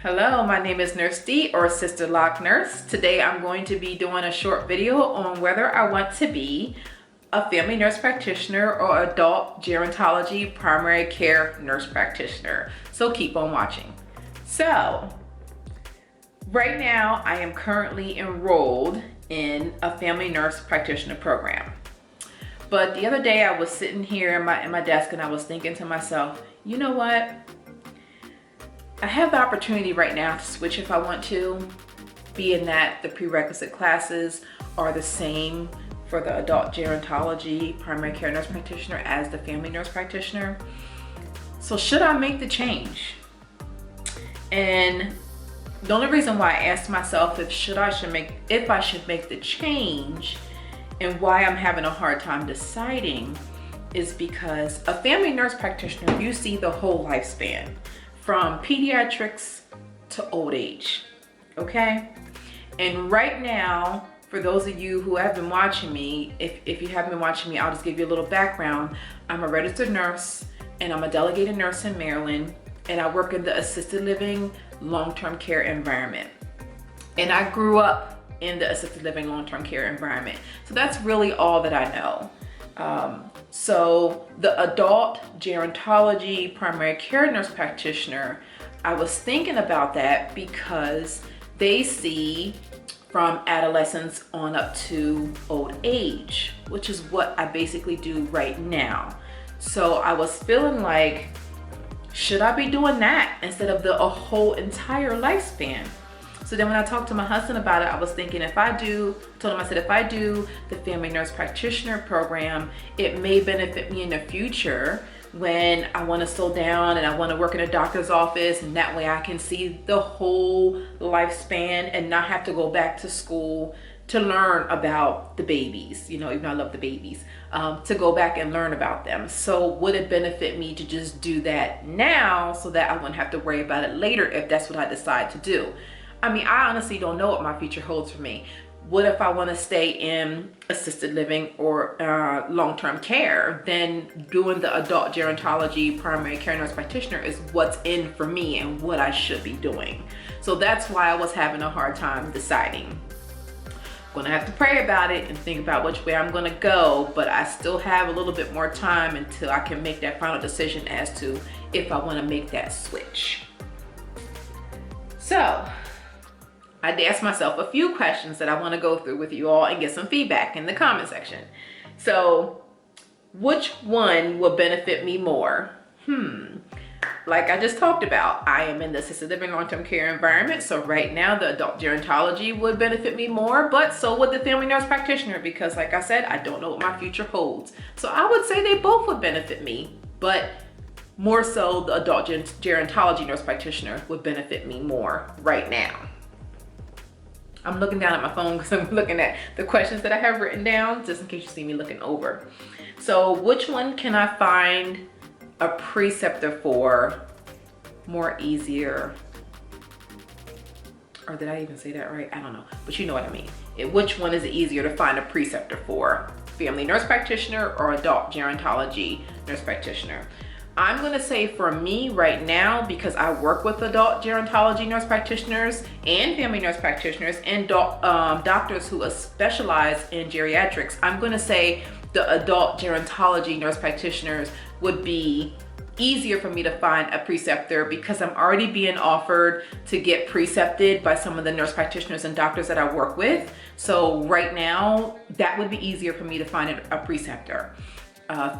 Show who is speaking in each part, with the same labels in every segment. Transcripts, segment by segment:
Speaker 1: Hello, my name is Nurse D or Sister Lock Nurse. Today I'm going to be doing a short video on whether I want to be a family nurse practitioner or adult gerontology primary care nurse practitioner. So keep on watching. So right now I am currently enrolled in a family nurse practitioner program. But the other day I was sitting here in my desk and I was thinking to myself, you know what? I have the opportunity right now to switch if I want to, being that the prerequisite classes are the same for the adult gerontology primary care nurse practitioner as the family nurse practitioner. So should I make the change? And the only reason why I asked myself if I should make the change and why I'm having a hard time deciding is because a family nurse practitioner, you see the whole lifespan, from pediatrics to old age, okay? And right now, for those of you who have been watching me, if you haven't been watching me, I'll just give you a little background. I'm a registered nurse and I'm a delegated nurse in Maryland, and I work in the assisted living long-term care environment. And I grew up in the assisted living long-term care environment. So that's really all that I know. So the adult gerontology primary care nurse practitioner, I was thinking about that because they see from adolescence on up to old age, which is what I basically do right now. So I was feeling like, should I be doing that instead of a whole entire lifespan? So then when I talked to my husband about it, I was thinking if I do the family nurse practitioner program, it may benefit me in the future when I want to slow down and I want to work in a doctor's office, and that way I can see the whole lifespan and not have to go back to school to learn about the babies, even though I love the babies, to go back and learn about them. So would it benefit me to just do that now so that I wouldn't have to worry about it later if that's what I decide to do? I mean, I honestly don't know what my future holds for me. What if I want to stay in assisted living or long-term care? Then doing the adult gerontology primary care nurse practitioner is what's in for me and what I should be doing. So that's why I was having a hard time deciding. I'm gonna have to pray about it and think about which way I'm gonna go, but I still have a little bit more time until I can make that final decision as to if I want to make that switch. So I asked myself a few questions that I want to go through with you all and get some feedback in the comment section. So which one will benefit me more? Like I just talked about, I am in the assisted living long-term care environment. So right now the adult gerontology would benefit me more, but so would the family nurse practitioner, because like I said, I don't know what my future holds. So I would say they both would benefit me, but more so the adult gerontology nurse practitioner would benefit me more right now. I'm looking down at my phone because I'm looking at the questions that I have written down, just in case you see me looking over. So which one can I find a preceptor for more easier? Or did I even say that right? I don't know, but you know what I mean. Which one is it easier to find a preceptor for? Family nurse practitioner or adult gerontology nurse practitioner? I'm gonna say for me right now, because I work with adult gerontology nurse practitioners and family nurse practitioners and doctors who specialize in geriatrics, I'm gonna say the adult gerontology nurse practitioners would be easier for me to find a preceptor because I'm already being offered to get precepted by some of the nurse practitioners and doctors that I work with. So right now, that would be easier for me to find a preceptor.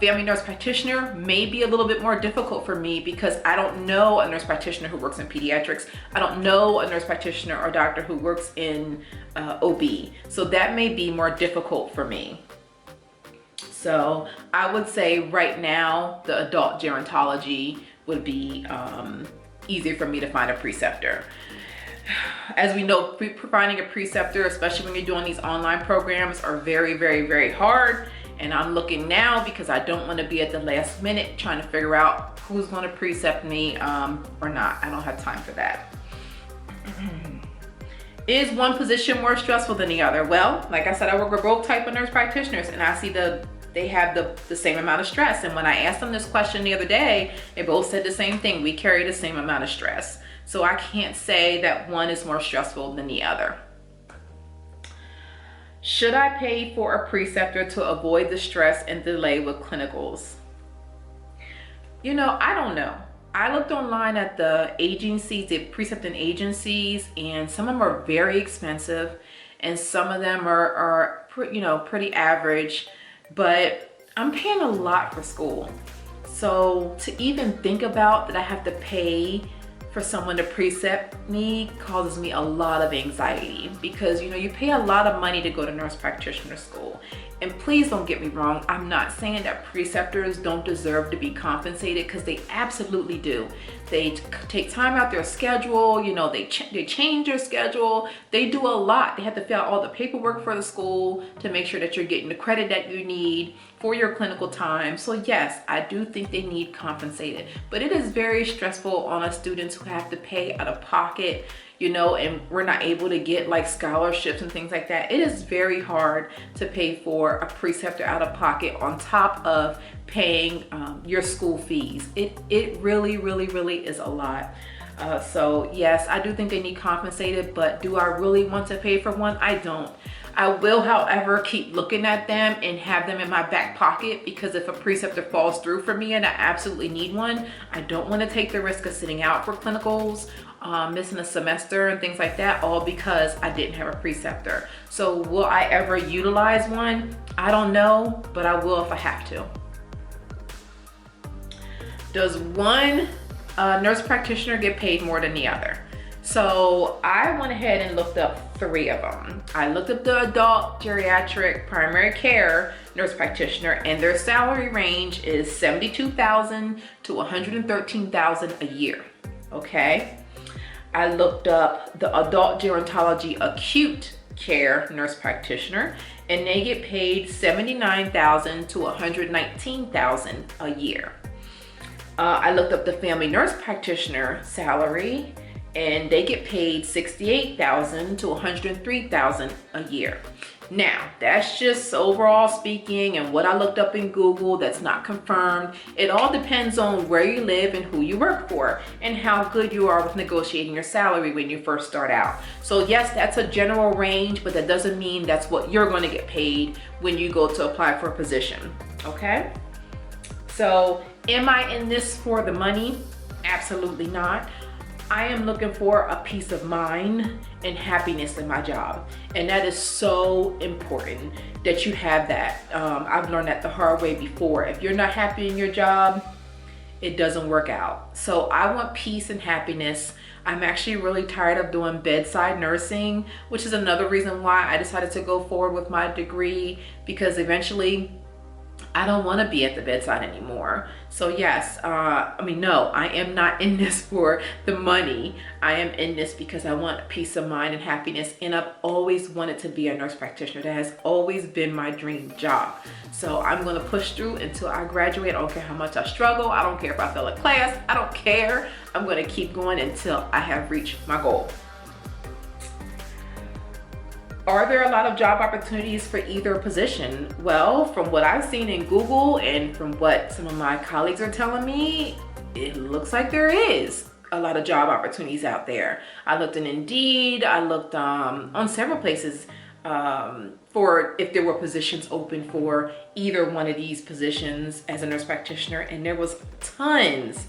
Speaker 1: Family nurse practitioner may be a little bit more difficult for me because I don't know a nurse practitioner who works in pediatrics. I don't know a nurse practitioner or doctor who works in OB. So that may be more difficult for me. So I would say right now, the adult gerontology would be easier for me to find a preceptor. As we know, finding a preceptor, especially when you're doing these online programs, are very, very, very hard. And I'm looking now because I don't want to be at the last minute trying to figure out who's going to precept me or not. I don't have time for that. Is one position more stressful than the other? Well, like I said, I work with both type of nurse practitioners, and I see they have the same amount of stress. And when I asked them this question the other day, they both said the same thing. We carry the same amount of stress. So I can't say that one is more stressful than the other. Should I pay for a preceptor to avoid the stress and delay with clinicals? You know, I don't know. I looked online at the agencies, the precepting agencies, and some of them are very expensive and some of them are pretty average, but I'm paying a lot for school. So to even think about that I have to pay for someone to precept me causes me a lot of anxiety, because you pay a lot of money to go to nurse practitioner school. And please don't get me wrong, I'm not saying that preceptors don't deserve to be compensated, because they absolutely do. They take time out their schedule, they change their schedule, they do a lot. They have to fill out all the paperwork for the school to make sure that you're getting the credit that you need for your clinical time. So yes, I do think they need compensated, but it is very stressful on us students who have to pay out of pocket, and we're not able to get like scholarships and things like that. It is very hard to pay for a preceptor out of pocket on top of paying your school fees. It really is a lot. So yes, I do think they need compensated, but do I really want to pay for one? I don't. I will, however, keep looking at them and have them in my back pocket, because if a preceptor falls through for me and I absolutely need one, I don't want to take the risk of sitting out for clinicals, missing a semester and things like that, all because I didn't have a preceptor. So will I ever utilize one? I don't know, but I will if I have to. Does one nurse practitioner get paid more than the other? So I went ahead and looked up 3 of them. I looked up the adult geriatric primary care nurse practitioner, and their salary range is $72,000 to $113,000 a year. Okay. I looked up the adult gerontology acute care nurse practitioner, and they get paid $79,000 to $119,000 a year. I looked up the family nurse practitioner salary, and they get paid $68,000 to $103,000 a year. Now, that's just overall speaking and what I looked up in Google. That's not confirmed. It all depends on where you live and who you work for and how good you are with negotiating your salary when you first start out. So yes, that's a general range, but that doesn't mean that's what you're going to get paid when you go to apply for a position. Okay? So am I in this for the money? Absolutely not. I am looking for a peace of mind and happiness in my job. And that is so important that you have that. I've learned that the hard way before. If you're not happy in your job, it doesn't work out. So I want peace and happiness. I'm actually really tired of doing bedside nursing, which is another reason why I decided to go forward with my degree, because eventually I don't want to be at the bedside anymore. So yes, no, I am not in this for the money. I am in this because I want peace of mind and happiness, and I've always wanted to be a nurse practitioner. That has always been my dream job. So I'm going to push through until I graduate. I don't care how much I struggle. I don't care if I fail a class. I don't care. I'm going to keep going until I have reached my goal. Are there a lot of job opportunities for either position? Well, from what I've seen in Google and from what some of my colleagues are telling me, it looks like there is a lot of job opportunities out there. I looked in Indeed, I looked on several places for if there were positions open for either one of these positions as a nurse practitioner, and there was tons.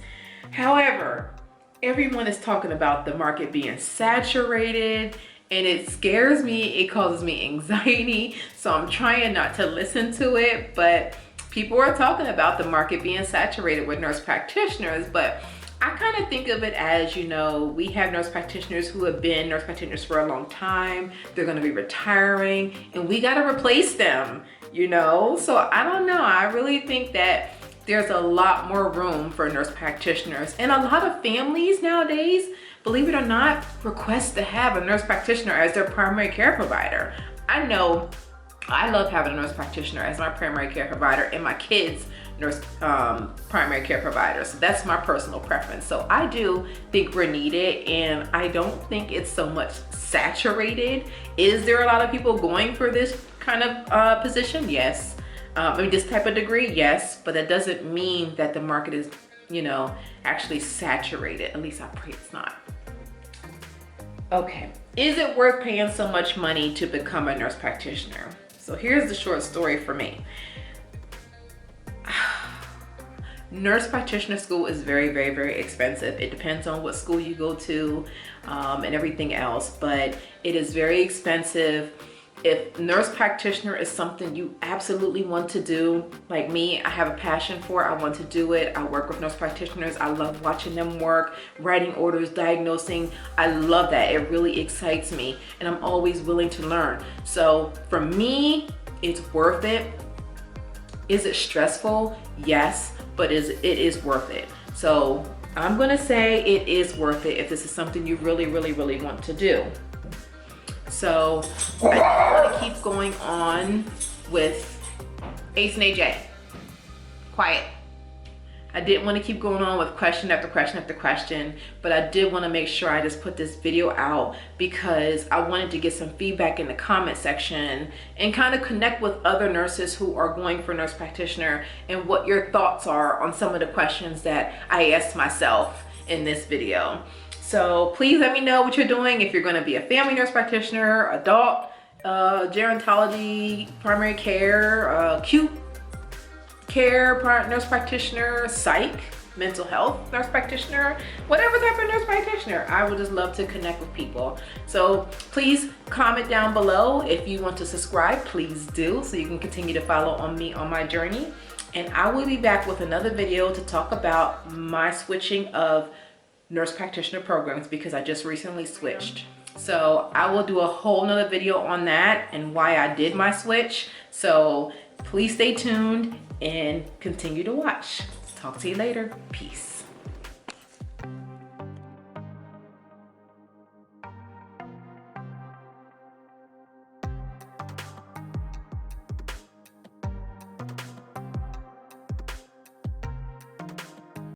Speaker 1: However, everyone is talking about the market being saturated, and it scares me. It causes me anxiety. So I'm trying not to listen to it, but people are talking about the market being saturated with nurse practitioners. But I kind of think of it as, we have nurse practitioners who have been nurse practitioners for a long time. They're going to be retiring and we got to replace them, So I don't know. I really think that there's a lot more room for nurse practitioners, and a lot of families nowadays, believe it or not, request to have a nurse practitioner as their primary care provider. I know I love having a nurse practitioner as my primary care provider and my kids' nurse primary care provider. So that's my personal preference. So I do think we're needed, and I don't think it's so much saturated. Is there a lot of people going for this kind of position? Yes. This type of degree? Yes. But that doesn't mean that the market is, actually saturated. At least I pray it's not. Okay, is it worth paying so much money to become a nurse practitioner? So here's the short story for me. Nurse practitioner school is very, very, very expensive. It depends on what school you go to and everything else, but it is very expensive. If nurse practitioner is something you absolutely want to do, like me, I have a passion for it. I want to do it. I work with nurse practitioners. I love watching them work, writing orders, diagnosing. I love that. It really excites me, and I'm always willing to learn. So for me, it's worth it. Is it stressful? Yes, but it is worth it. So I'm gonna say it is worth it if this is something you really, really, really want to do. So I want to keep going on with Ace and AJ. Quiet. I didn't want to keep going on with question after question after question, but I did want to make sure I just put this video out because I wanted to get some feedback in the comment section and kind of connect with other nurses who are going for nurse practitioner and what your thoughts are on some of the questions that I asked myself in this video. So please let me know what you're doing. If you're going to be a family nurse practitioner, adult gerontology, primary care, acute care nurse practitioner, psych, mental health nurse practitioner, whatever type of nurse practitioner. I would just love to connect with people. So please comment down below. If you want to subscribe, please do, so you can continue to follow on me on my journey. And I will be back with another video to talk about my switching of nurse practitioner programs because I just recently switched. So I will do a whole nother video on that and why I did my switch. So please stay tuned and continue to watch. Talk to you later. Peace.